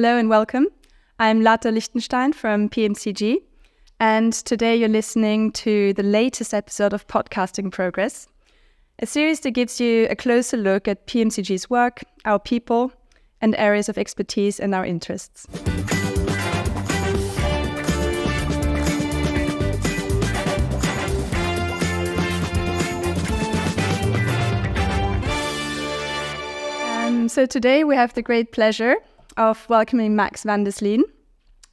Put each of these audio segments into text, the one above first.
Hello and welcome. I'm Lata Lichtenstein from PMCG, and today you're listening to the latest episode of Podcasting Progress, a series that gives you a closer look at PMCG's work, our people, and areas of expertise and our interests. So today we have the great pleasure of welcoming Max Van Der Sleen.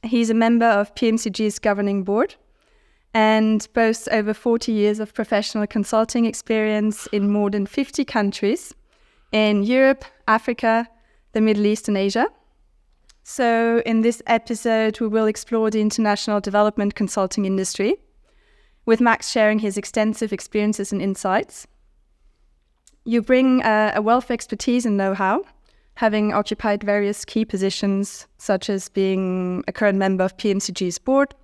He's a member of PMCG's governing board and boasts over 40 years of professional consulting experience in more than 50 countries in Europe, Africa, the Middle East and Asia. So in this episode, we will explore the international development consulting industry, with Max sharing his extensive experiences and insights. You bring a wealth of expertise and know-how, having occupied various key positions, such as being a current member of PMCG's board,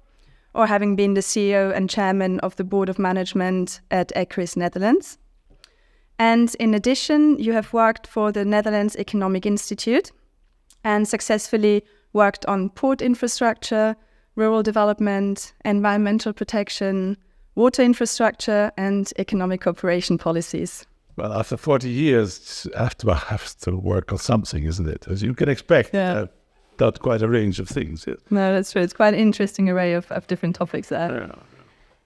or having been the CEO and chairman of the board of management at Ecorys Netherlands. And in addition, you have worked for the Netherlands Economic Institute and successfully worked on port infrastructure, rural development, environmental protection, water infrastructure, and economic cooperation policies. Well, after 40 years, I have to work on something, isn't it? As you can expect, I've done quite a range of things. Yes. No, that's true. It's quite an interesting array of different topics there. Yeah.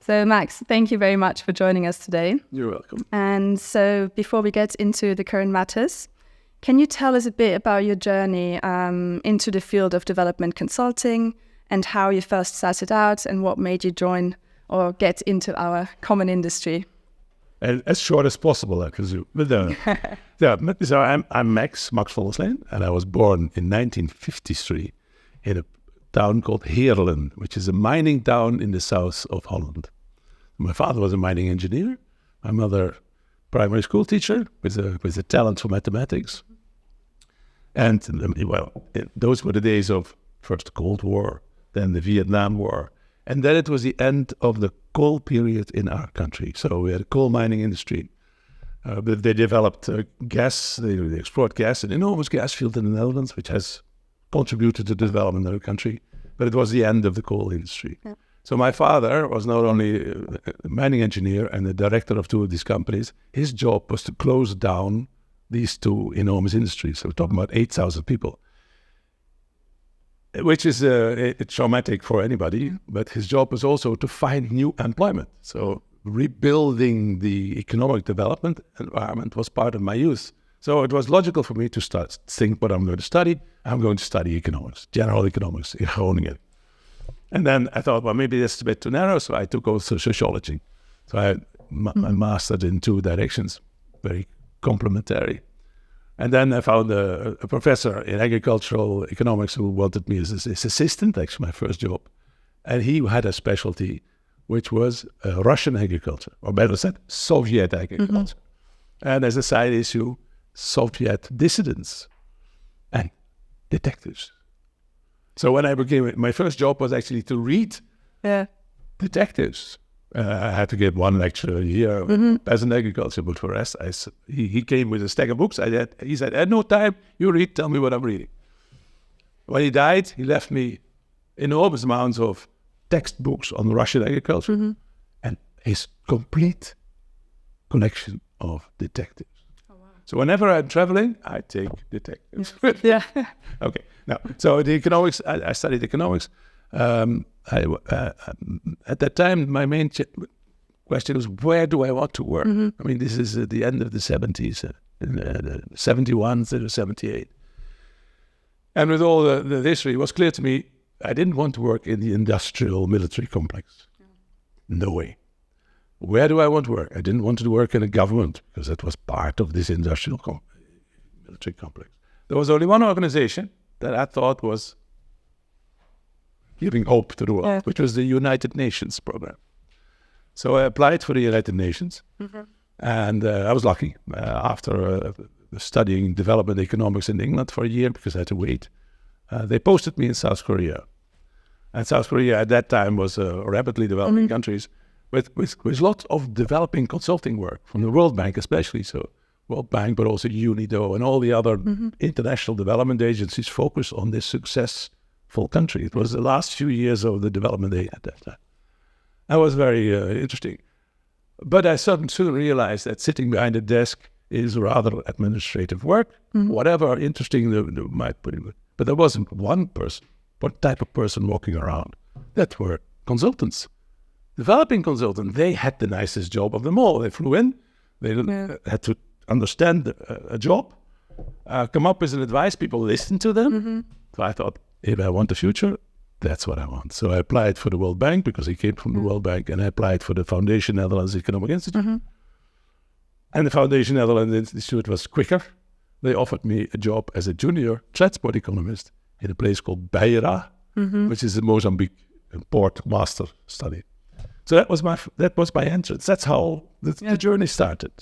So, Max, thank you very much for joining us today. You're welcome. And so, before we get into the current matters, can you tell us a bit about your journey into the field of development consulting and how you first started out and what made you join or get into our common industry? And as short as possible, I presume. But so I'm Max Van Der Sleen, and I was born in 1953 in a town called Heerlen, which is a mining town in the south of Holland. My father was a mining engineer. My mother, primary school teacher with a talent for mathematics. And those were the days of first the Cold War, then the Vietnam War. And then it was the end of the coal period in our country. So we had a coal mining industry. But they developed gas, they explored gas, an enormous gas field in the Netherlands, which has contributed to the development of the country. But it was the end of the coal industry. Yeah. So my father was not only a mining engineer and the director of two of these companies, his job was to close down these two enormous industries. So we're talking about 8,000 people. Which is traumatic for anybody, but his job was also to find new employment. So rebuilding the economic development environment was part of my youth. So it was logical for me to think what I'm going to study. I'm going to study economics, general economics in Groningen. And then I thought, well, maybe that's a bit too narrow, so I took also sociology. So I had my mastered in two directions, very complementary. And then I found a professor in agricultural economics who wanted me as his assistant, actually my first job. And he had a specialty, which was Russian agriculture, or better said, Soviet agriculture. Mm-hmm. And as a side issue, Soviet dissidents and detectives. So when I became, my first job was actually to read detectives. I had to get one lecture a year peasant agriculture, but for the rest, he came with a stack of books. He said, at no time, you read, tell me what I'm reading. When he died, he left me enormous amounts of textbooks on Russian agriculture and his complete collection of detectives. Oh, wow. So whenever I'm traveling, I take detectives. Yeah. Okay. Now, so the economics, I studied economics. At that time, my main question was, where do I want to work? I mean, this is at the end of the 70s, 71 to 78. And with all the history, it was clear to me, I didn't want to work in the industrial military complex. No way. Where do I want to work? I didn't want to work in a government, because that was part of this industrial military complex. There was only one organization that I thought was giving hope to the world, which was the United Nations program. So I applied for the United Nations, and I was lucky. After studying development economics in England for a year, because I had to wait, they posted me in South Korea. And South Korea at that time was a rapidly developing countries with lots of developing consulting work from the World Bank especially. So World Bank, but also UNIDO and all the other international development agencies focus on this successful country. It was the last few years of the development aid at that time. That was very interesting. But I soon realized that sitting behind a desk is rather administrative work, whatever interesting they might put in. But there wasn't one type of person walking around. That were consultants. Developing consultants, they had the nicest job of them all. They flew in, they had to understand a job, come up with an advice, people listened to them. So I thought, if I want the future, that's what I want. So I applied for the World Bank because I came from the World Bank, and I applied for the Foundation Netherlands Economic Institute. And the Foundation Netherlands Institute was quicker. They offered me a job as a junior transport economist in a place called Beira, which is the Mozambique port master study. So that was my entrance. That's how the journey started.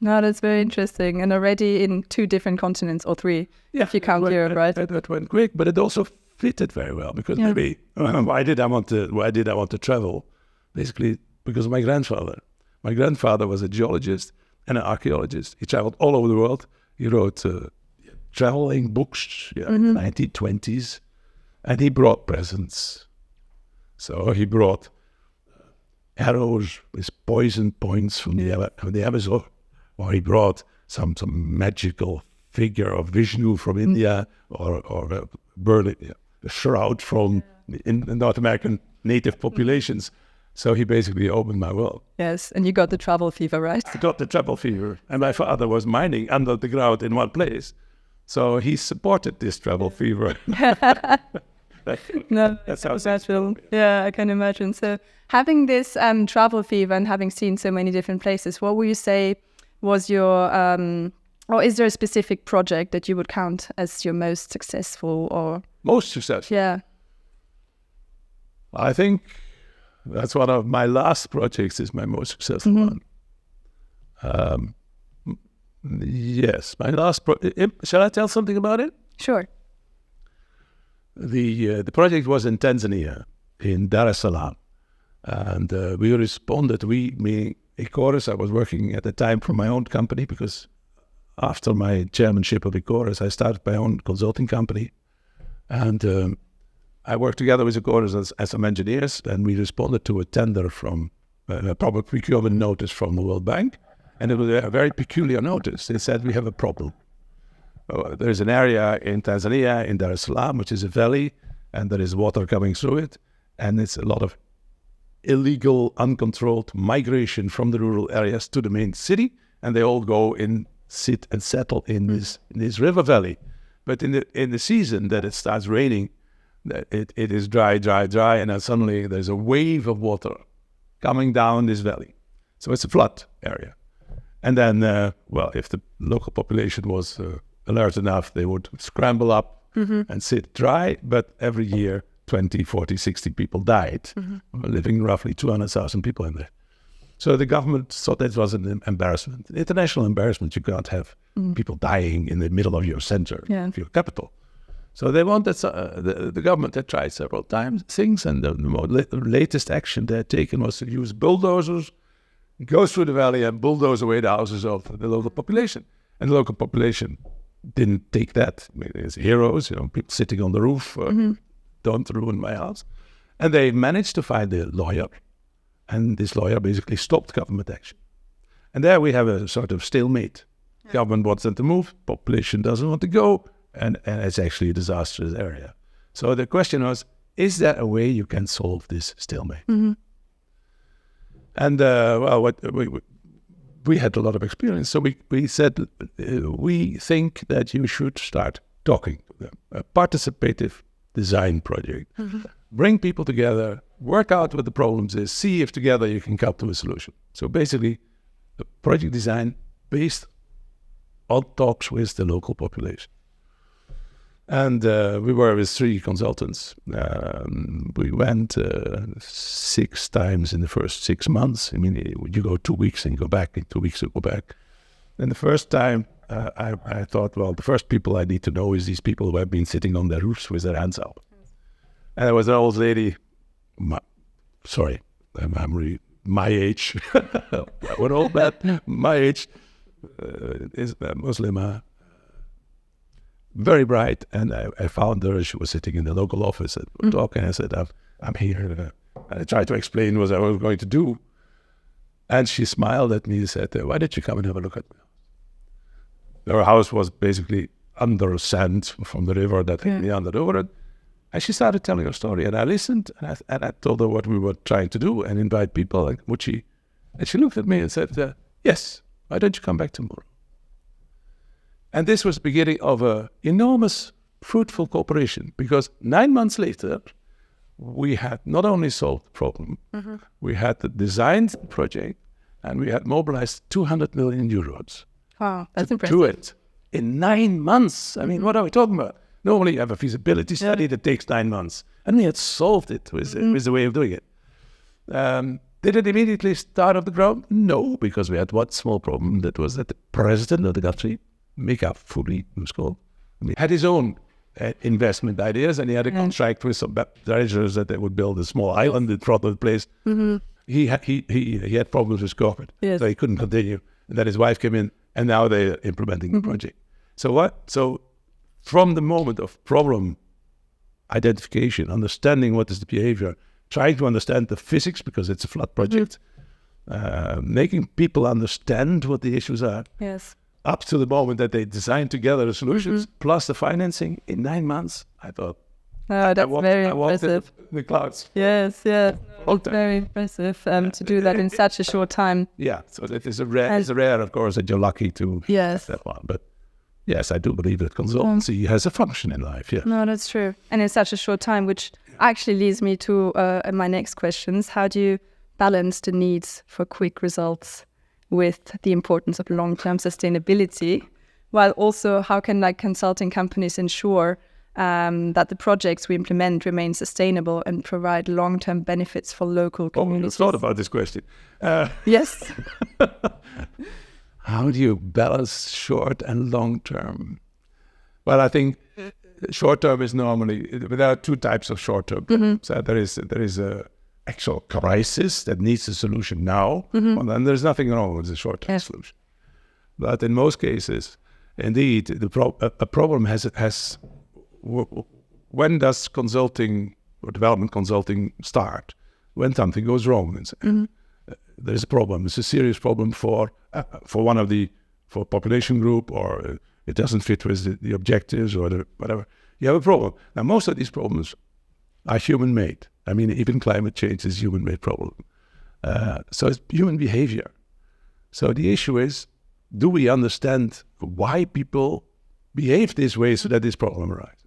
No, that's very interesting. And already in 2 different continents, or 3, if you count Europe, right? That went quick, but it also fitted very well because maybe why did I want to travel? Basically because of my grandfather. My grandfather was a geologist and an archaeologist. He traveled all over the world. He wrote traveling books in the 1920s, and he brought presents. So he brought arrows with poison points from the Amazon, or he brought some magical figure of Vishnu from India, or a shroud from in North American native populations. So he basically opened my world. Yes, and you got the travel fever, right? I got the travel fever, and my father was mining under the ground in one place. So he supported this travel fever. No, that's how natural. Yeah, I can imagine. So having this travel fever and having seen so many different places, what would you say was your, or is there a specific project that you would count as your most successful or? Most successful? Yeah. I think that's one of my last projects is my most successful one. Yes, my last shall I tell something about it? Sure. The project was in Tanzania, in Dar es Salaam. And we responded, me, Ecorys, I was working at the time for my own company because after my chairmanship of Ecorys, I started my own consulting company. And I worked together with Ecorys as some engineers, and we responded to a tender from a public procurement notice from the World Bank. And it was a very peculiar notice. They said, we have a problem. There's an area in Tanzania, in Dar es Salaam, which is a valley, and there is water coming through it. And it's a lot of illegal, uncontrolled migration from the rural areas to the main city. And they all go sit and settle in this river valley. But in the season that it starts raining, it is dry, and then suddenly there's a wave of water coming down this valley. So it's a flood area. And then, if the local population was alert enough, they would scramble up and sit dry. But every year, 20, 40, 60 people died, living roughly 200,000 people in there. So the government thought that was an embarrassment, an international embarrassment. You can't have people dying in the middle of your center, of your capital. So they wanted, the government had tried several times things, and the latest action they had taken was to use bulldozers, go through the valley and bulldoze away the houses of the local population. And the local population didn't take that. It's heroes, people sitting on the roof, don't ruin my house. And they managed to find a lawyer, and this lawyer basically stopped government action. And there we have a sort of stalemate. Yeah. Government wants them to move, population doesn't want to go, and it's actually a disastrous area. So the question was, is there a way you can solve this stalemate? And we had a lot of experience. So we said, we think that you should start talking to them. A participative design project. Bring people together, work out what the problems is, see if together you can come to a solution. So basically, a project design based on talks with the local population. And we were with 3 consultants. We went 6 times in the first 6 months. I mean, you go 2 weeks and you go back, in 2 weeks you go back. And the first time, I thought, well, the first people I need to know is these people who have been sitting on their roofs with their hands up. And there was an old lady, I'm really my age, we're all bad, my age, is a Muslim, very bright, and I found her. She was sitting in the local office and we were talking. I said, I'm here. And I tried to explain what I was going to do. And she smiled at me and said, why did you come and have a look at me? Her house was basically under sand from the river that had meandered over it. And she started telling her story. And I listened, and I told her what we were trying to do and invite people. And she looked at me and said, yes, why don't you come back tomorrow? And this was the beginning of an enormous, fruitful cooperation, because 9 months later, we had not only solved the problem, we had designed the project, and we had mobilized 200 million euros. Wow, that's impressive. To it in 9 months. I mean, what are we talking about? Normally you have a feasibility study that takes 9 months, and we had solved it with the way of doing it. Did it immediately start off the ground? No, because we had one small problem. That was that the president of the country, Mika Fuli, who's called, had his own investment ideas, and he had a contract with some treasurers that they would build a small island in front of the place. He had problems with corporate, so he couldn't continue. And then his wife came in, and now they're implementing the project. So from the moment of problem identification, understanding what is the behavior, trying to understand the physics, because it's a flood project, making people understand what the issues are, up to the moment that they design together the solutions, plus the financing in 9 months. I thought, that's very impressive. The clouds. Yes. Very impressive to do that in such a short time. Yeah, so it is a rare, of course, that you're lucky to have that one. But yes, I do believe that consultancy has a function in life. Yeah. No, that's true. And in such a short time, which actually leads me to my next questions. How do you balance the needs for quick results with the importance of long-term sustainability, while also how can consulting companies ensure that the projects we implement remain sustainable and provide long-term benefits for local communities? Oh, you thought about this question. Yes. How do you balance short and long-term? Well, I think short-term is normally, there are two types of short-term. So there is a actual crisis that needs a solution now, and then there's nothing wrong with the short-term solution. But in most cases, indeed, a problem has when does consulting or development consulting start? When something goes wrong. There's a problem. It's a serious problem for population group, or it doesn't fit with the objectives or whatever. You have a problem. Now, most of these problems are human-made. I mean, even climate change is a human-made problem. So it's human behavior. So the issue is, do we understand why people behave this way so that this problem arises?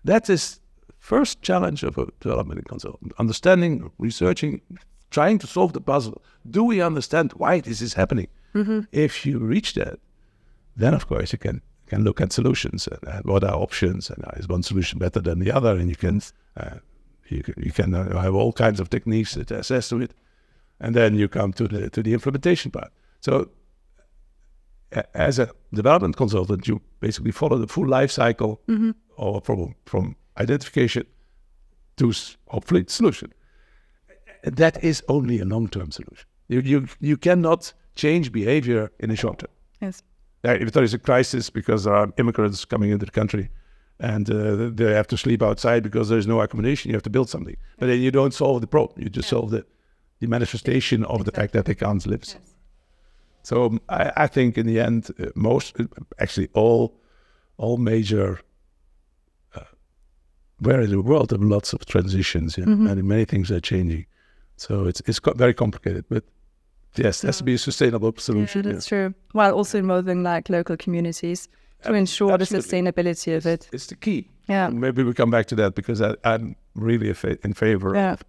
That is first challenge of a development consultant. Understanding, researching, trying to solve the puzzle. Do we understand why this is happening? If you reach that, then of course you can look at solutions and what are options, and is one solution better than the other, and you can have all kinds of techniques to assess to it, and then you come to the implementation part. So as a development consultant, you basically follow the full life cycle of a problem, from identification to hopefully solution. That is only a long-term solution. You cannot change behavior in the short term. Yes. If there is a crisis because there are immigrants coming into the country and they have to sleep outside because there is no accommodation, you have to build something. But then you don't solve the problem. You just solve the manifestation of the fact that they can't live. Yes. So I think in the end, all major, where in the world there are lots of transitions, and many things are changing. So it's very complicated, but yes, there has to be a sustainable solution. Yeah, that's true. While also involving local communities to ensure the sustainability of it. It's the key. Yeah. Maybe we come back to that, because I'm really in favor of.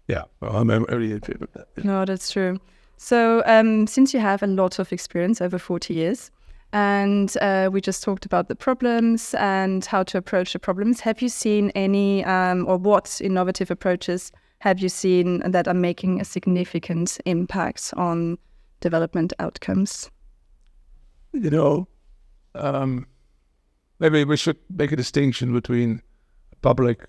Yeah, well, I'm really in favor of that. Yeah. No, that's true. So since you have a lot of experience, over 40 years, and we just talked about the problems and how to approach the problems, have you seen any, or what innovative approaches have you seen that are making a significant impact on development outcomes? Maybe we should make a distinction between public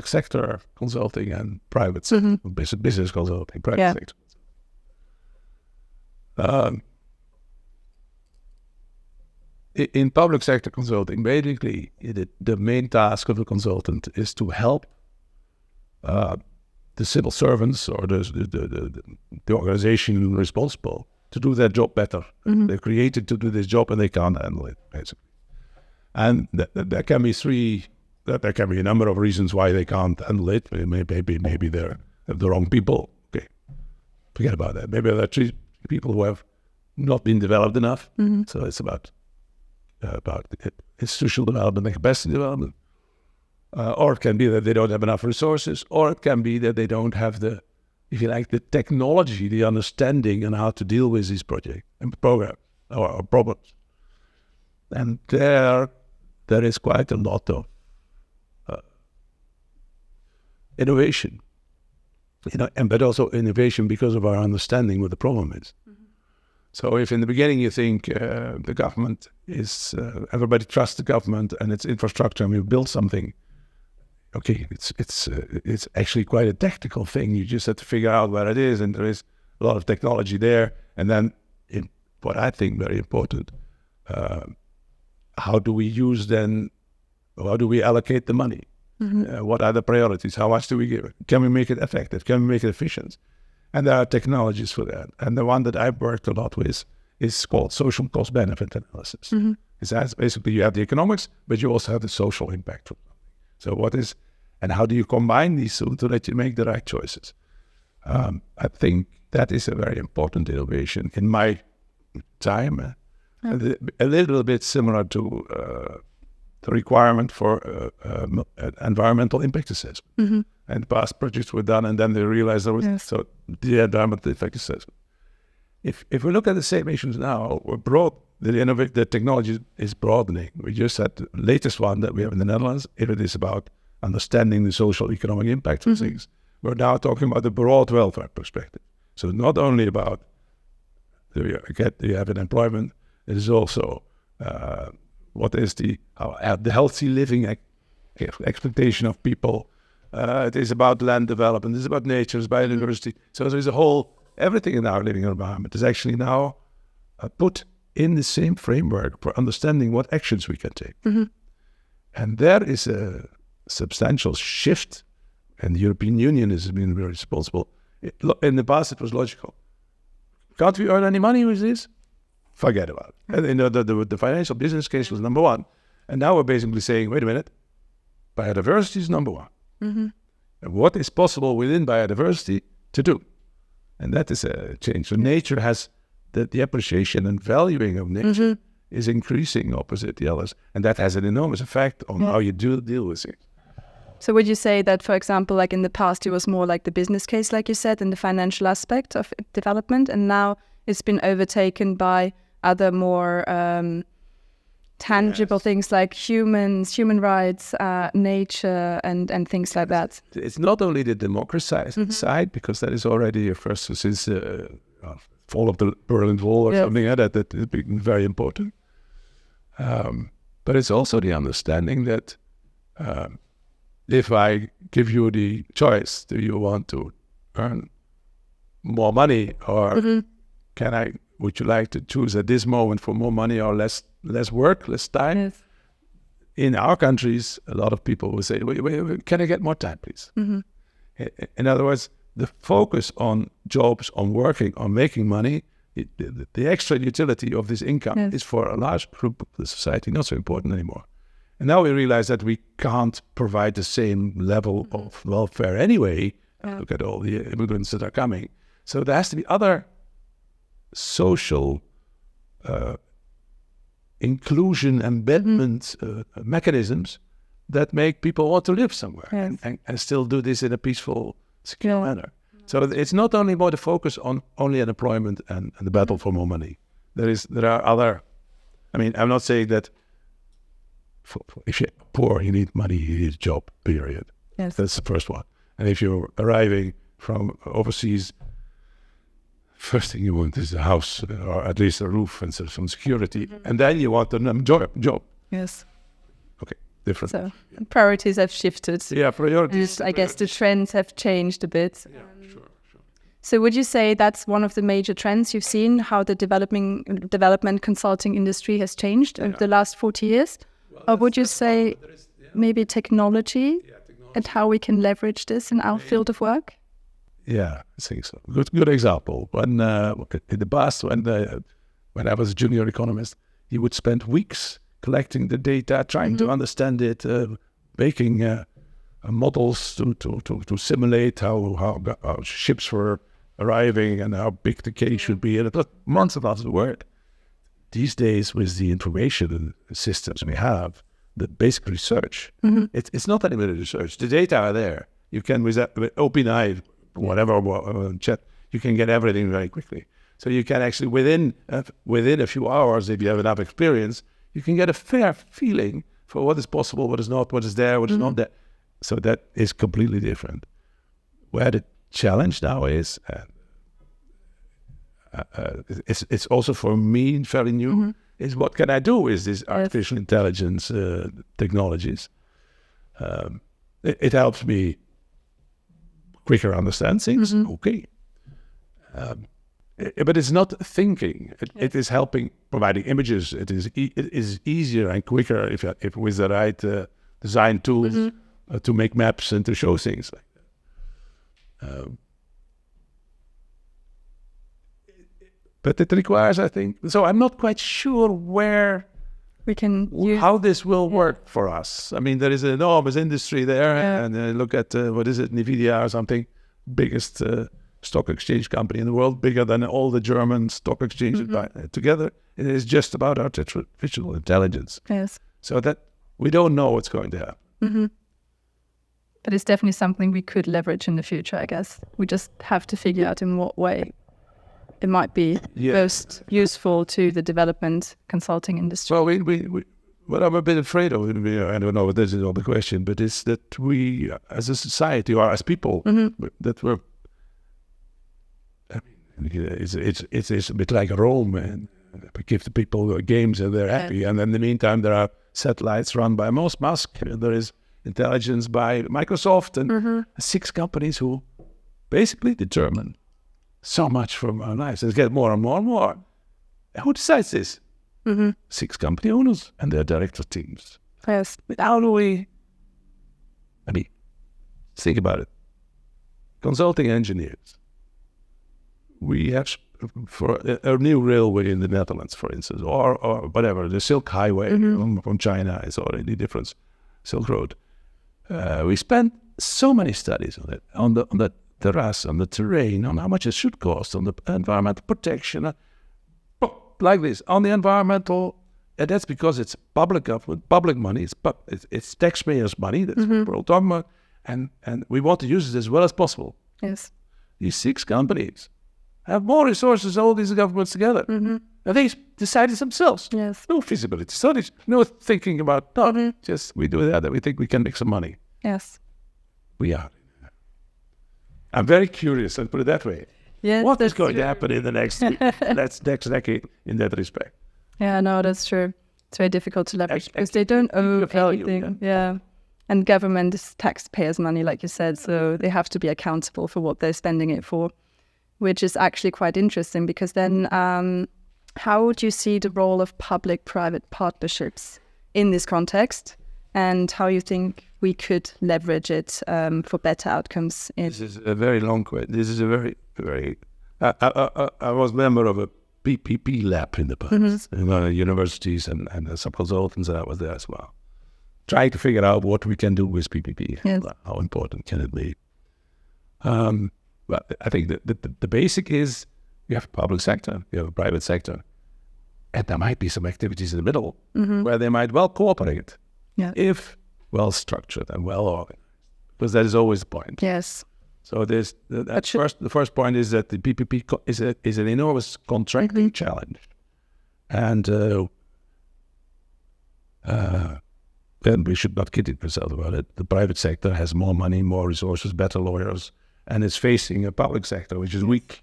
sector consulting and private sector, business consulting, private sector. in public sector consulting, basically the main task of the consultant is to help the civil servants or the organization responsible to do their job better. They're created to do this job and they can't handle it, basically. And there can be a number of reasons why they can't handle it. Maybe they're the wrong people. Okay, forget about that. Maybe there are 3 people who have not been developed enough. So it's about institutional development and capacity development. Or it can be that they don't have enough resources, or it can be that they don't have the technology, the understanding on how to deal with these projects and programs or problems. And there is quite a lot of innovation, but also innovation because of our understanding what the problem is. So if in the beginning you think the government is, everybody trusts the government and its infrastructure and we build something, okay, it's actually quite a technical thing. You just have to figure out where it is, and there is a lot of technology there. And then, what I think very important, how do we allocate the money? What are the priorities? How much do we give it? Can we make it effective? Can we make it efficient? And there are technologies for that. And the one that I've worked a lot with is called social cost benefit analysis. It's basically you have the economics, but you also have the social impact. So and how do you combine these so that you make the right choices? I think that is a very important innovation in my time. A little bit similar to the requirement for environmental impact assessment. And past projects were done, and then they realized there was the environmental impact assessment. If we look at the same issues now, the technology is broadening. We just had the latest one that we have in the Netherlands. It is about understanding the social economic impact of things. We're now talking about the broad welfare perspective. So not only about do you have an employment, it is also what is the healthy living expectation of people. It is about land development. It's about nature. It's biodiversity. So there's everything in our living environment is actually now put in the same framework for understanding what actions we can take. And there is a substantial shift, and the European Union has been very responsible. In the past, it was logical. Can't we earn any money with this? Forget about it. And the financial business case was number one. And now we're basically saying, wait a minute, biodiversity is number one. And what is possible within biodiversity to do? And that is a change. So nature has the appreciation and valuing of nature is increasing opposite the others. And that has an enormous effect on how you deal with it. So would you say that, for example, like in the past, it was more like the business case, like you said, and the financial aspect of development, and now it's been overtaken by other more tangible things like human rights, nature, and things like that? It's not only the democratized side, because that is already a first since fall of the Berlin Wall or something like that has been very important. But it's also the understanding that if I give you the choice, do you want to earn more money, or would you like to choose at this moment for more money or less work, less time? Yes. In our countries, a lot of people will say, wait, can I get more time, please? In other words, the focus on jobs, on working, on making money, the extra utility of this income is for a large group of the society not so important anymore. And now we realize that we can't provide the same level of welfare anyway. Look at all the immigrants that are coming. So there has to be other social inclusion, embedment mechanisms that make people want to live somewhere and still do this in a peaceful, secure manner. So it's not only about the focus on only unemployment and the battle for more money. There are other. I mean, I'm not saying that if you're poor, you need money, you need a job, period. Yes. That's the first one. And if you're arriving from overseas, first thing you want is a house, or at least a roof and some security. And then you want a job. Yes. Okay, different. So priorities have shifted. Yeah, priorities. And I guess the trends have changed a bit. Yeah, sure. So would you say that's one of the major trends you've seen, how the development consulting industry has changed over the last 40 years? Or would you say maybe technology and how we can leverage this in our field of work? Yeah, I think so. Good example. When in the past, when I was a junior economist, you would spend weeks collecting the data, trying to understand it, making models to simulate how ships were arriving and how big the case should be. And it was months and months of work. These days, with the information systems we have, the basic research, it's not any research. The data are there. You can, with OpenAI, whatever chat, you can get everything very quickly. So you can actually, within a few hours, if you have enough experience, you can get a fair feeling for what is possible, what is not, what is there, what is not there. So that is completely different. Where the challenge now is, it's also for me fairly new, is what can I do with these artificial intelligence technologies? It helps me quicker understand things, okay. But it's not thinking. It is helping, providing images. It is easier and quicker if with the right design tools to make maps and to show things like that. But it requires, I think, so I'm not quite sure where we can how this will work for us. I mean, there is an enormous industry there, and look at what is it, NVIDIA or something, biggest stock exchange company in the world, bigger than all the German stock exchanges together. It is just about artificial intelligence. Yes. So that we don't know what's going to happen. But it's definitely something we could leverage in the future, I guess. We just have to figure out in what way it might be most useful to the development consulting industry. Well, what I'm a bit afraid of, I don't know if this is all the question, but it's that we, as a society or as people, that we're, I mean, it's a bit like Rome, and we give the people games and they're happy, and in the meantime there are satellites run by Musk, and there is intelligence by Microsoft, and 6 companies who basically determine so much from our lives. It gets more and more and more. And who decides this? 6 company owners and their director teams. Yes. But how do we, I mean, think about it. Consulting engineers. We have for a new railway in the Netherlands, for instance, or whatever, the Silk Highway from China is already different, Silk Road. We spent so many studies on it, on the terrace, on the terrain, on how much it should cost, on the environmental protection, like this, on the environmental, and that's because it's public government, public money, it's taxpayers' money, that's what we're all talking about, and we want to use it as well as possible. Yes. These 6 companies have more resources than all these governments together. And they decided themselves. Yes. No feasibility studies, no thinking about, just we do that, and we think we can make some money. Yes. We are. I'm very curious, let's put it that way. Yes, what is going to happen in the next decade in that respect? Yeah, no, that's true. It's very difficult to leverage because they don't own anything. Yeah. And government is taxpayers' money, like you said, so they have to be accountable for what they're spending it for, which is actually quite interesting because then how do you see the role of public-private partnerships in this context and how you think we could leverage it for better outcomes? This is a very long question. This is a very, very... I was a member of a PPP lab in the past, in universities and some consultants, and I was there as well. Trying to figure out what we can do with PPP. Yes. How important can it be? But I think the basic is you have a public sector, you have a private sector, and there might be some activities in the middle where they might well cooperate if well structured and well organized, because that is always the point. Yes. So the first point is that the PPP is an enormous contracting challenge, and we should not kid ourselves about it. The private sector has more money, more resources, better lawyers, and it's facing a public sector which is weak.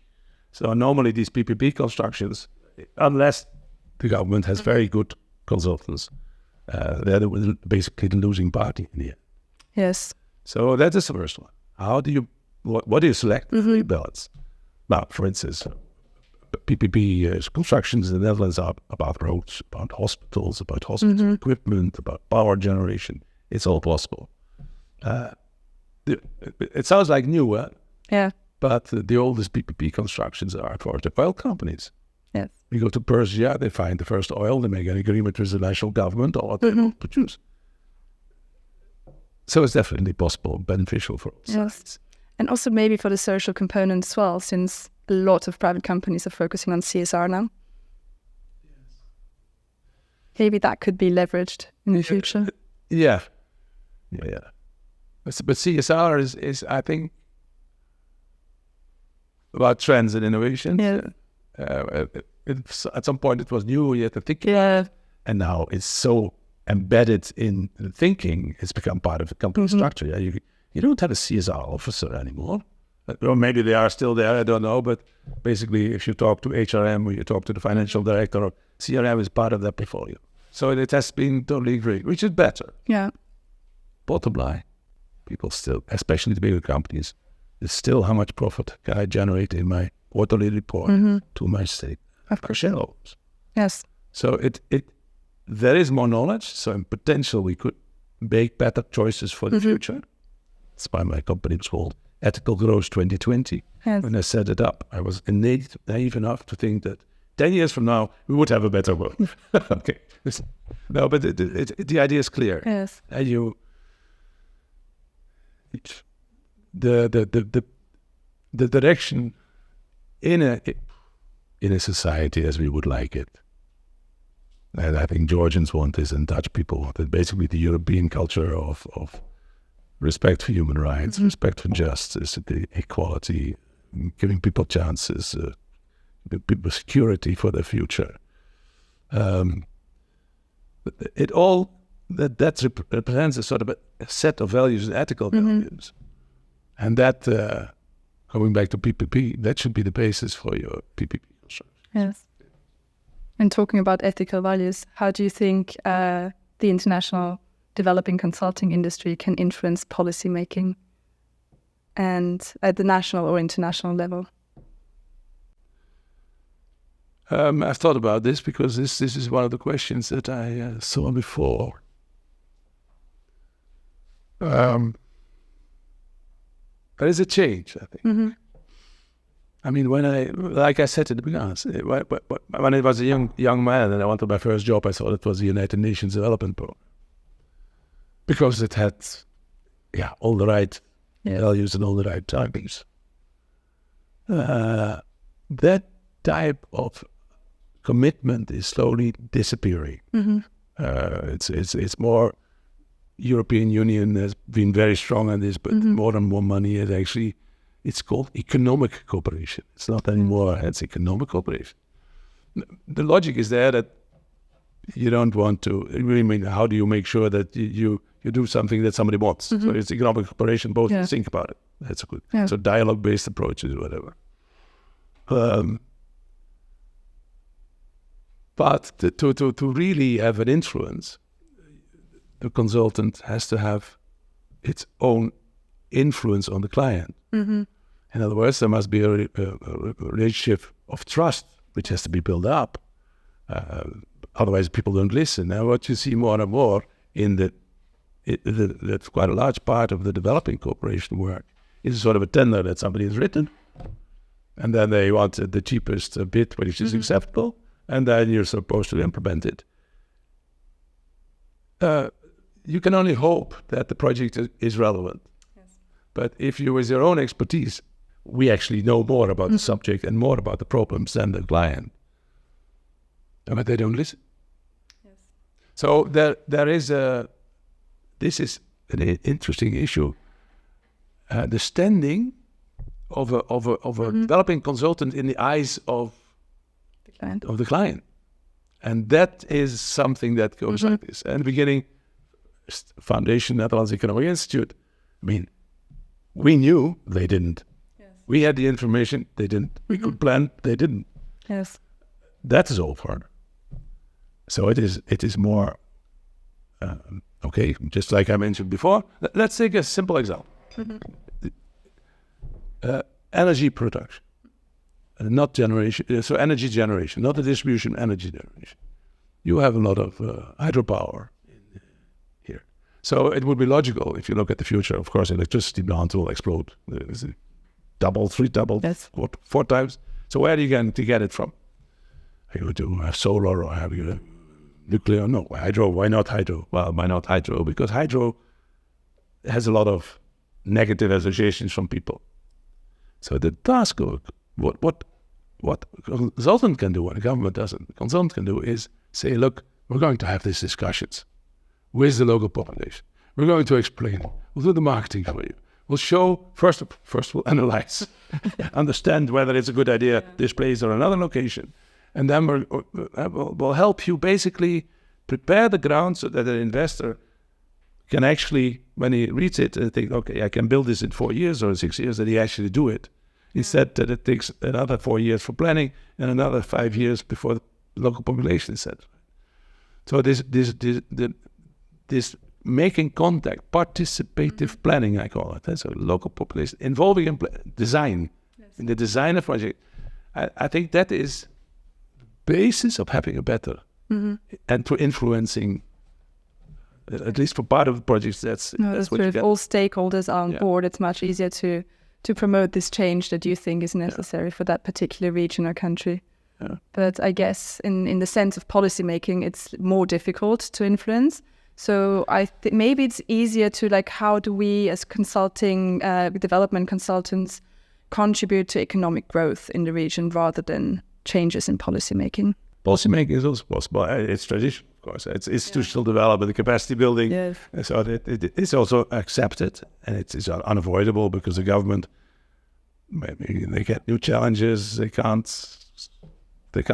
So normally these PPP constructions, unless the government has very good consultants, they're basically the losing party in the end. Yes. So that is the first one. How do you, what do you select? Balance. Now, for instance, PPP constructions in the Netherlands are about roads, about hospitals, about hospital equipment, about power generation. It's all possible. It sounds like new, Yeah. but the oldest PPP constructions are for the oil companies. Yes. You go to Persia, they find the first oil, they make an agreement with the national government on what they will produce. So it's definitely possible, beneficial for all sides. And also maybe for the social component as well, since a lot of private companies are focusing on CSR now. Yes. Maybe that could be leveraged in the future. Yeah. But CSR is I think, about trends and innovation. Yeah. At some point it was new, you had to think. Yeah. And now it's so embedded in the thinking, it's become part of the company structure. Yeah, you don't have a CSR officer anymore. Or maybe they are still there, I don't know. But basically, if you talk to HRM or you talk to the financial director, CRM is part of that portfolio. So it has been totally agreed, which is better. Yeah. Bottom line, people still, especially the bigger companies, it's still how much profit can I generate in my quarterly report to my stake, Of course. shareholders. Yes. So there is more knowledge. So in potential, we could make better choices for the future. That's why my company was called Ethical Growth 2020. Yes. When I set it up, I was naive enough to think that 10 years from now, we would have a better world. Okay. No, but the idea is clear. Yes. And the direction in a society as we would like it, and I think Georgians want this and Dutch people want it, basically the European culture of respect for human rights, respect for justice, equality, giving people chances, people security for their future. That represents a sort of a set of values, ethical values. And that, going back to PPP, that should be the basis for your PPP construction. Yes. And talking about ethical values, how do you think the international developing consulting industry can influence policy making and at the national or international level? I've thought about this because this is one of the questions that I saw before. There is a change, I think. I mean, like I said at the beginning, when I was a young man and I wanted my first job, I thought it was the United Nations Development Program. Because it had, all the right values and all the right targets. That type of commitment is slowly disappearing. It's more, European Union has been very strong on this, but more and more money is actually, it's called economic cooperation. It's not anymore, it's economic cooperation. The logic is there that you don't want to, I mean, how do you make sure that you do something that somebody wants? So it's economic cooperation, both think about it. That's good. Yeah. So dialogue-based approaches, whatever. But to really have an influence, the consultant has to have its own influence on the client. In other words, there must be a relationship of trust, which has to be built up. Otherwise, people don't listen. Now, what you see more and more in that's quite a large part of the developing cooperation work is sort of a tender that somebody has written, and then they want the cheapest bid, which is acceptable, and then you're supposed to implement it. You can only hope that the project is relevant. Yes. But if you, with your own expertise, we actually know more about the subject and more about the problems than the client. But they don't listen. Yes. So there is this is an interesting issue. The standing of a developing consultant in the eyes of the client. And that is something that goes like this. And the beginning, Foundation Netherlands Economic Institute, I mean, we knew, they didn't. Yes. We had the information, they didn't. We could plan, they didn't. Yes. That is over. So it is more, okay, just like I mentioned before. Let's take a simple example. Energy production. not generation, so energy generation, not the distribution, energy generation. You have a lot of hydropower here. So it would be logical, if you look at the future, of course, electricity demand will explode. Double, Yes. 4 times. So where are you going to get it from? Are you going to have solar or have you nuclear? No, hydro. Why not hydro? Well, why not hydro? Because hydro has a lot of negative associations from people. So the task of what a consultant can do, what a government doesn't, the consultant can do is say, look, we're going to have these discussions with the local population. We're going to explain it. We'll do the marketing for you. We'll show, first we'll analyze, understand whether it's a good idea, this place or another location. And then we'll help you basically prepare the ground so that an investor can actually, when he reads it, think, okay, I can build this in 4 years or 6 years, that he actually do it. Instead that it takes another 4 years for planning and another 5 years before the local population is set. So this making contact, participative planning, I call it. So local population, involving in design, in the design of project. I think that is basis of having a better and to influencing, at least for part of the projects. That's true. what you If get. all stakeholders are on board, it's much easier to promote this change that you think is necessary for that particular region or country. Yeah. But I guess in the sense of policy making, it's more difficult to influence. So I think maybe it's easier to how do we as consulting development consultants contribute to economic growth in the region rather than changes in policy making. Policy making is also possible. It's tradition, of course. It's institutional development, the capacity building. Yes. So it's also accepted, and it's unavoidable because the government, maybe they get new challenges. They can't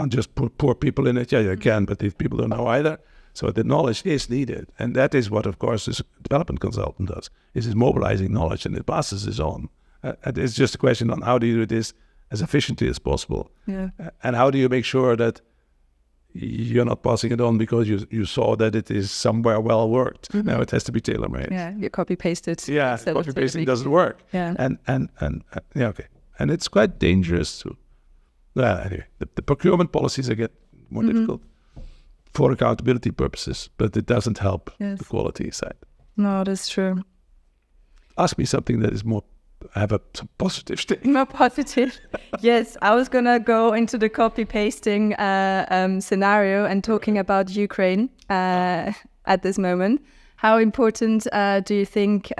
just put poor people in it. Yeah, they can, but if people don't know either. So the knowledge is needed, and that is what, of course, this development consultant does. Is mobilizing knowledge, and it passes this on. It's just a question on how do you do this as efficiently as possible, and how do you make sure that you're not passing it on because you saw that it is somewhere well worked. Now it has to be tailor-made. Yeah, you copy-paste it. Yeah, copy-pasting doesn't work. Yeah. And okay. And it's quite dangerous to... Well, anyway, the procurement policies get more difficult for accountability purposes, but it doesn't help the quality side. No, that's true. Ask me something that is more... some positive thing. More positive. Yes, I was going to go into the copy-pasting scenario and talking about Ukraine at this moment. How important do you think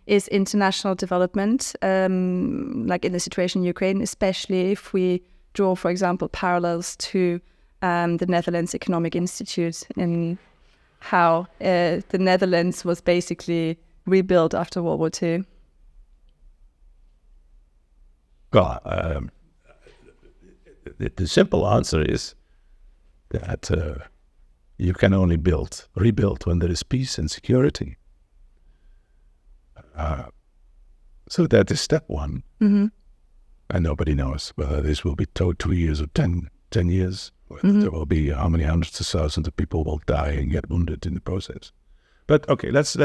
is international development, like in the situation in Ukraine, especially if we draw, for example, parallels to the Netherlands Economic Institute and how the Netherlands was basically rebuilt after World War II? Well, the simple answer is that you can only rebuild when there is peace and security. So that is step one. And nobody knows whether this will be 2 years or 10 years. There will be how many hundreds of thousands of people will die and get wounded in the process. But okay, let's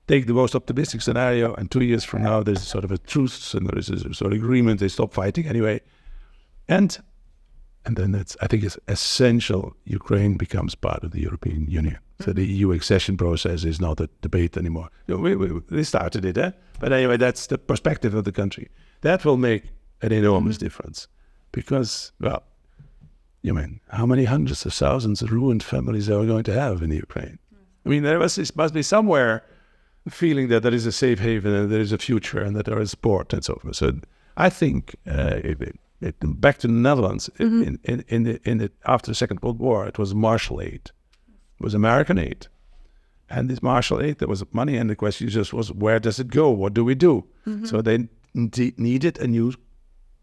take the most optimistic scenario, and 2 years from now there's sort of a truce and there is a sort of agreement, they stop fighting anyway. And then I think it's essential Ukraine becomes part of the European Union. So the EU accession process is not a debate anymore. We started it, but anyway, that's the perspective of the country. That will make an enormous difference because, well, you mean, how many hundreds of thousands of ruined families are we going to have in the Ukraine? I mean, there must be somewhere feeling that there is a safe haven and there is a future and that there is sport and so forth. So I think back to the Netherlands after the Second World War, it was Marshall Aid, it was American aid, and this Marshall Aid, there was money, and the question just was, where does it go? What do we do? So they needed a new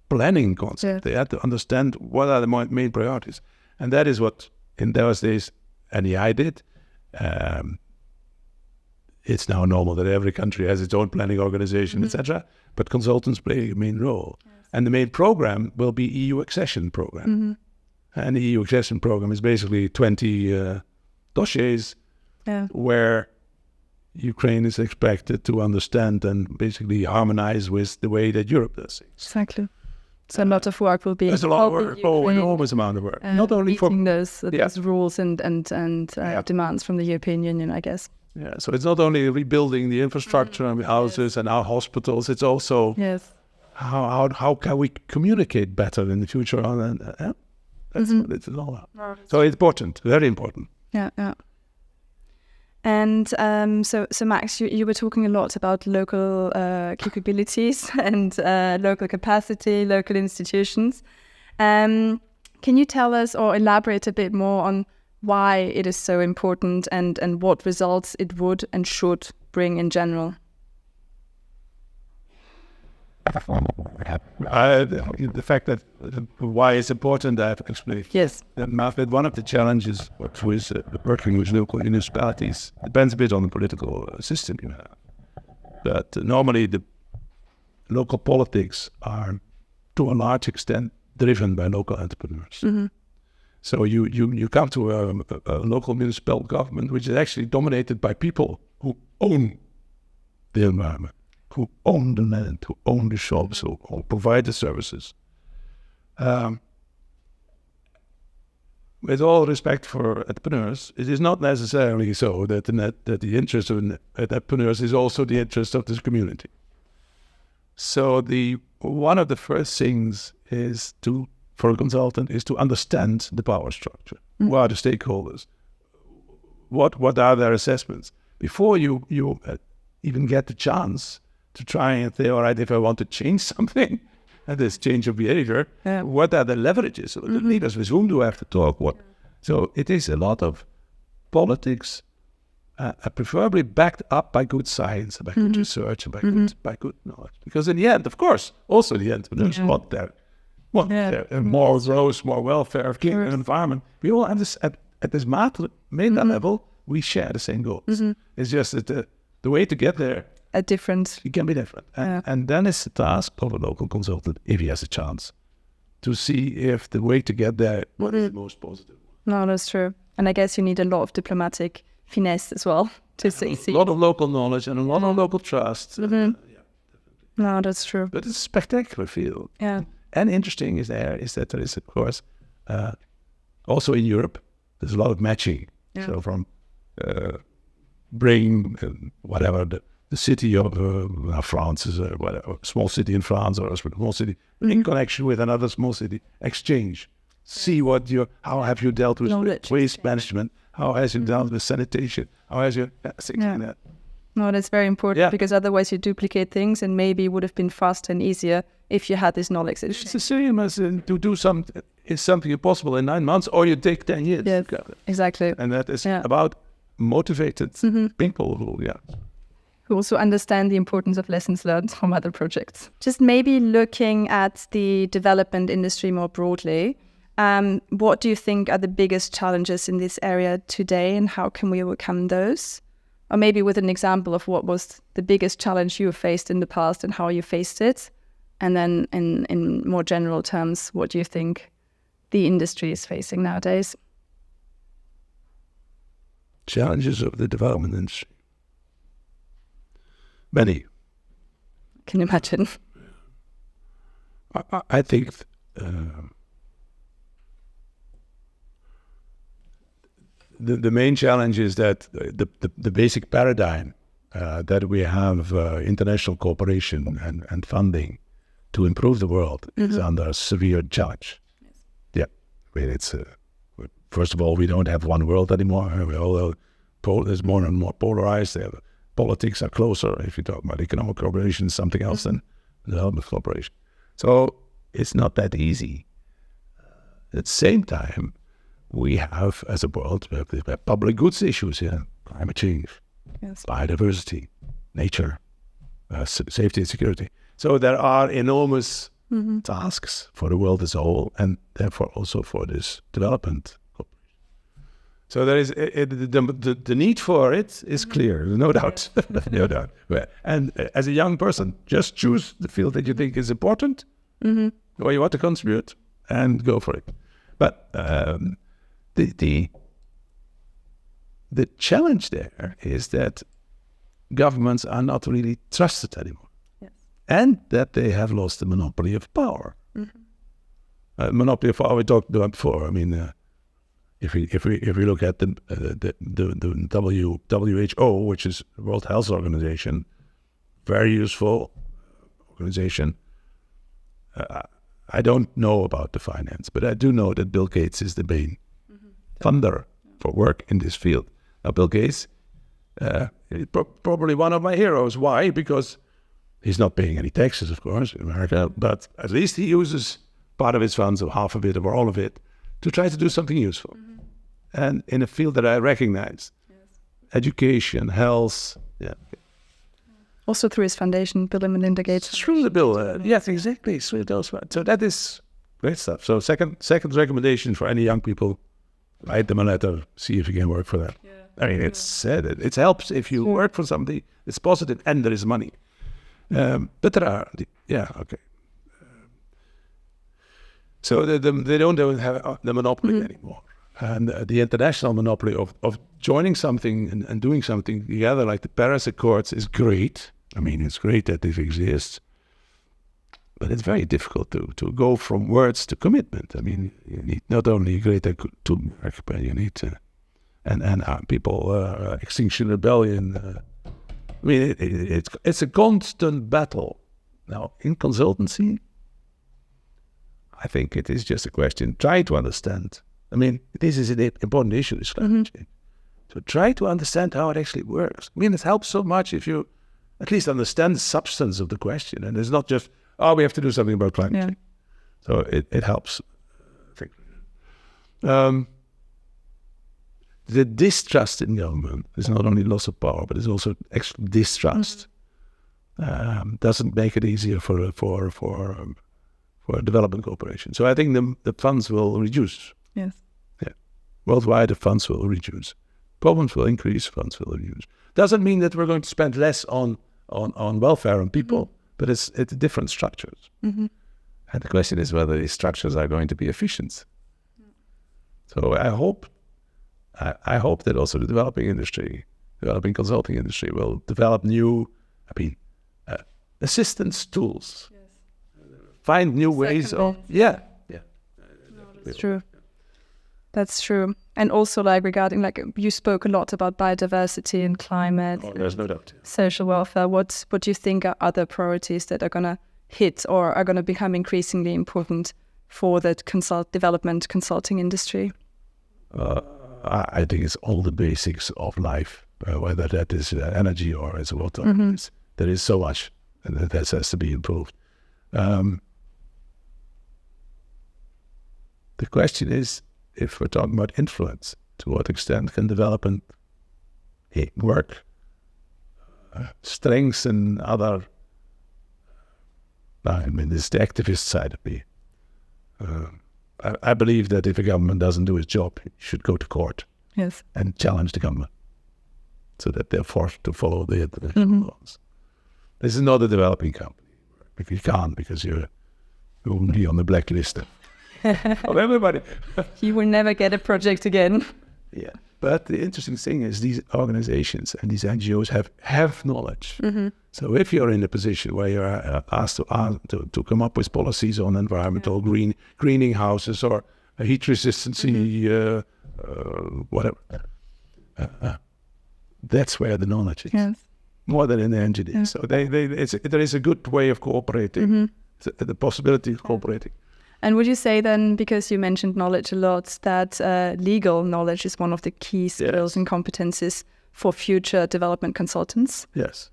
planning concept. They had to understand what are the main priorities, and that is what in those days NEI did. It's now normal that every country has its own planning organization, etc. But consultants play a main role. Yes. And the main program will be EU accession program. And the EU accession program is basically 20 dossiers where Ukraine is expected to understand and basically harmonize with the way that Europe does things. Exactly. So a lot of work will be. There's a lot of work, enormous amount of work. Not only for those rules and demands from the European Union, I guess. Yeah, so it's not only rebuilding the infrastructure and houses and our hospitals. It's also how can we communicate better in the future? That's what it's all about. So it's important, very important. Yeah. And so Max, you were talking a lot about local capabilities and local capacity, local institutions. Can you tell us or elaborate a bit more on why it is so important and what results it would and should bring in general? The fact that why it's important, I have to explain. Yes. That one of the challenges with working with local municipalities depends a bit on the political system you have. But normally the local politics are, to a large extent, driven by local entrepreneurs. Mm-hmm. So you come to a local municipal government which is actually dominated by people who own the environment, who own the land, who own the shops, who provide the services. With all respect for entrepreneurs, it is not necessarily so that the interest of entrepreneurs is also the interest of this community. So one of the first things for a consultant is to understand the power structure. Mm. Who are the stakeholders? What are their assessments? Before you even get the chance to try and say, all right, if I want to change something, and this change of behavior, what are the leverages? So the leaders, with whom do I have to talk? What? So it is a lot of politics, preferably backed up by good science, by good research, and by good knowledge. Because in the end, of course, also the entrepreneurs want their more growth, more welfare, cleaner environment. We all have this at this meta level. We share the same goals. Mm-hmm. It's just that the way to get there, it can be different. And then it's the task of a local consultant, if he has a chance, to see if the way to get there what is the most positive. No, that's true. And I guess you need a lot of diplomatic finesse as well to succeed. A lot of local knowledge and a lot of local trust. Mm-hmm. No, that's true. But it's a spectacular field. Yeah. And interesting is that there is, of course, also in Europe, there's a lot of matching. Yeah. So from bring whatever the city of France is a small city in France or a small city in connection with another small city, exchange. See how have you dealt with waste management? How has you dealt with sanitation? How has you things like that? No, that's very important because otherwise you duplicate things, and maybe it would have been faster and easier if you had this knowledge. It's the same as to do something. Is something impossible in 9 months, or you take 10 years? Yes, exactly. And that is about motivated people who also understand the importance of lessons learned from other projects. Just maybe looking at the development industry more broadly, what do you think are the biggest challenges in this area today, and how can we overcome those? Or maybe with an example of what was the biggest challenge you faced in the past and how you faced it. And then in more general terms, what do you think the industry is facing nowadays? Challenges of the development industry. Many. Can you imagine? I think the main challenge is that the basic paradigm that we have international cooperation and funding to improve the world is under severe challenge. Yes. Yeah, it's first of all, we don't have one world anymore. There's more and more polarized. Politics are closer. If you talk about economic cooperation, something else than development cooperation. So it's not that easy. At the same time, we have, as a world, we have public goods issues here, climate change, biodiversity, nature, safety and security. So there are enormous tasks for the world as a whole, and therefore also for this development. So there is the need for it is clear, no doubt, no doubt. And as a young person, just choose the field that you think is important, or you want to contribute, and go for it. But the challenge there is that governments are not really trusted anymore. Yes. And that they have lost the monopoly of power. Monopoly of power we talked about before. I mean, if we look at the WHO, which is the World Health Organization, very useful organization. I don't know about the finance, but I do know that Bill Gates is the main funder for work in this field. Now, Bill Gates is probably one of my heroes. Why? Because he's not paying any taxes, of course, in America, but at least he uses part of his funds, or half of it, or all of it, to try to do something useful. And in a field that I recognize, education, health, Also through his foundation, Bill and Melinda Gates. through the bill, yes, exactly. So that is great stuff. So second recommendation for any young people, write them a letter, see if you can work for them. I mean, it's said it helps if you work for somebody. It's positive, and there is money. But there are, okay. So they don't have the monopoly anymore. And the international monopoly of joining something and doing something together, like the Paris Accords, is great. I mean, it's great that it exists. But it's very difficult to go from words to commitment. I mean, you need not only greater to work, but you need to, and people, Extinction Rebellion. I mean, it's a constant battle. Now, in consultancy, I think it is just a question. Try to understand. I mean, this is an important issue, this climate change. So try to understand how it actually works. I mean, it helps so much if you at least understand the substance of the question. And it's not just, we have to do something about climate change. So it helps, I think. The distrust in government is not only loss of power, but it's also actual distrust. Doesn't make it easier for development cooperation. So I think the funds will reduce. Yes. Yeah. Worldwide, the funds will reduce. Problems will increase, funds will reduce. Doesn't mean that we're going to spend less on welfare and people, but it's different structures. And the question is whether these structures are going to be efficient. So I hope that also the developing consulting industry will develop new, assistance tools. Find new ways of, That's true. That's true. And also, regarding, you spoke a lot about biodiversity and climate. There's no doubt. Social welfare. What do you think are other priorities that are going to hit or are going to become increasingly important for the development consulting industry? I think it's all the basics of life, whether that is energy or as water. There is so much, and that has to be improved. The question is, if we're talking about influence, to what extent can development work, strengthen other, this is the activist side of me. I believe that if a government doesn't do its job, it should go to court and challenge the government so that they're forced to follow the international laws. This is not a developing company. If you can't, because you'll be on the blacklist of everybody. You will never get a project again. Yeah. But the interesting thing is these organizations and these NGOs have knowledge. So if you're in a position where you're asked to come up with policies on environmental greening houses or heat resistancy, whatever, that's where the knowledge is. More than in the engineering. So there is a good way of cooperating, the possibility of cooperating. And would you say then, because you mentioned knowledge a lot, that legal knowledge is one of the key skills and competencies for future development consultants? Yes.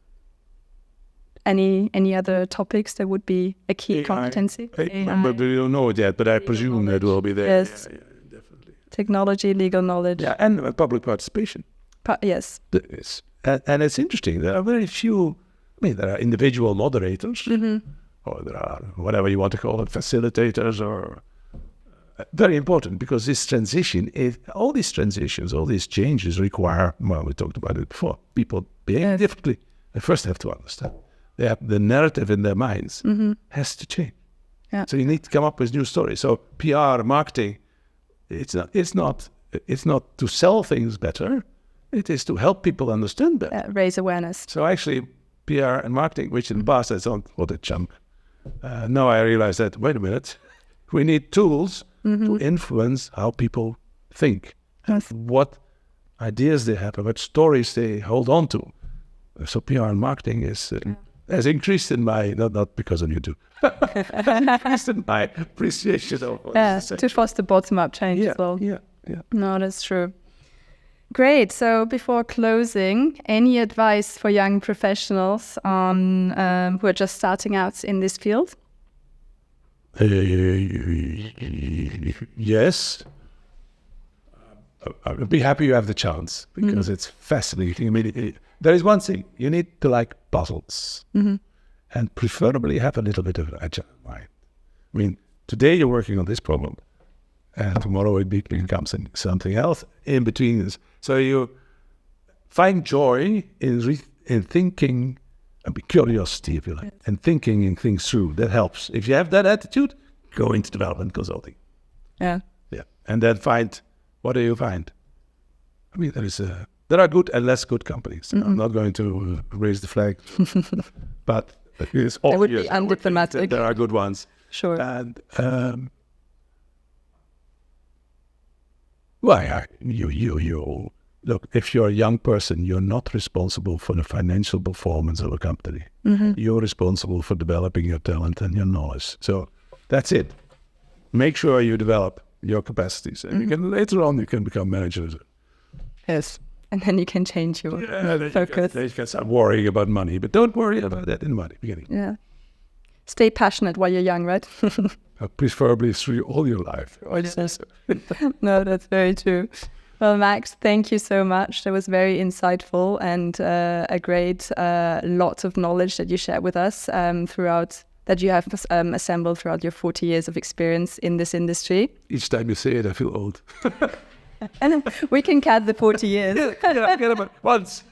Any other topics that would be a key competency? AI. But we don't know it yet, but I presume that will be there. Yes. Yeah, definitely. Technology, legal knowledge. Yeah, and public participation. Yes. And it's interesting. There are very few, there are individual moderators, or there are whatever you want to call it, facilitators, or very important, because this transition, all these transitions, all these changes require, we talked about it before, people behaving differently. They first have to understand. They have the narrative in their minds has to change. Yeah. So you need to come up with new stories. So PR, marketing, it's not to sell things better. It is to help people understand better. Raise awareness. So actually, PR and marketing, which in the past I thought, what a chunk. Now I realize that, wait a minute, we need tools to influence how people think, Yes. what ideas they have, and what stories they hold on to. So PR and marketing has increased in my, not because of you two, increased in my appreciation of what Yeah, you say. to foster bottom-up change as well. Yeah. No, that's true. Great. So before closing, any advice for young professionals on who are just starting out in this field? Yes. I'd be happy you have the chance because it's fascinating. I mean, there is one thing. You need to like puzzles and preferably have a little bit of an agile mind. I mean, today you're working on this problem and tomorrow it becomes something else in between this. So you find joy in thinking and curiosity, if you like, and thinking things through. That helps. If you have that attitude, go into development consulting. Yeah. And then find, what do you find? I mean, there are good and less good companies. I'm not going to raise the flag, but it's obvious. That would be undiplomatic. There are good ones. Sure. And you look, if you're a young person, you're not responsible for the financial performance of a company. You're responsible for developing your talent and your knowledge. So that's it. Make sure you develop your capacities, and you can later on you can become managers. Yes. And then you can change your focus. You can start worrying about money, but don't worry about that in the beginning. Yeah. Stay passionate while you're young, right? Preferably through all your life. No, that's very true. Well, Max, thank you so much. That was very insightful and a great lot of knowledge that you shared with us that you have assembled throughout your 40 years of experience in this industry. Each time you say it, I feel old. And we can count the 40 years. Get about once.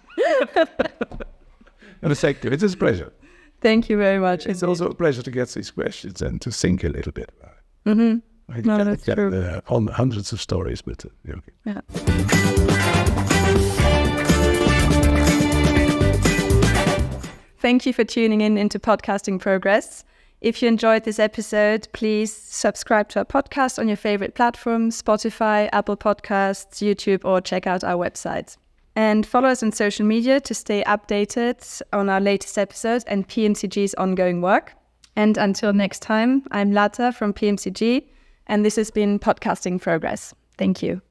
And thank you. It is a pleasure. Thank you very much. It's also a pleasure to get these questions and to think a little bit about it. Mm-hmm. No, that's true. On hundreds of stories, but okay. Yeah. Thank you for tuning in into Podcasting Progress. If you enjoyed this episode, please subscribe to our podcast on your favorite platforms, Spotify, Apple Podcasts, YouTube, or check out our website. And follow us on social media to stay updated on our latest episodes and PMCG's ongoing work. And until next time, I'm Lata from PMCG, and this has been Podcasting Progress. Thank you.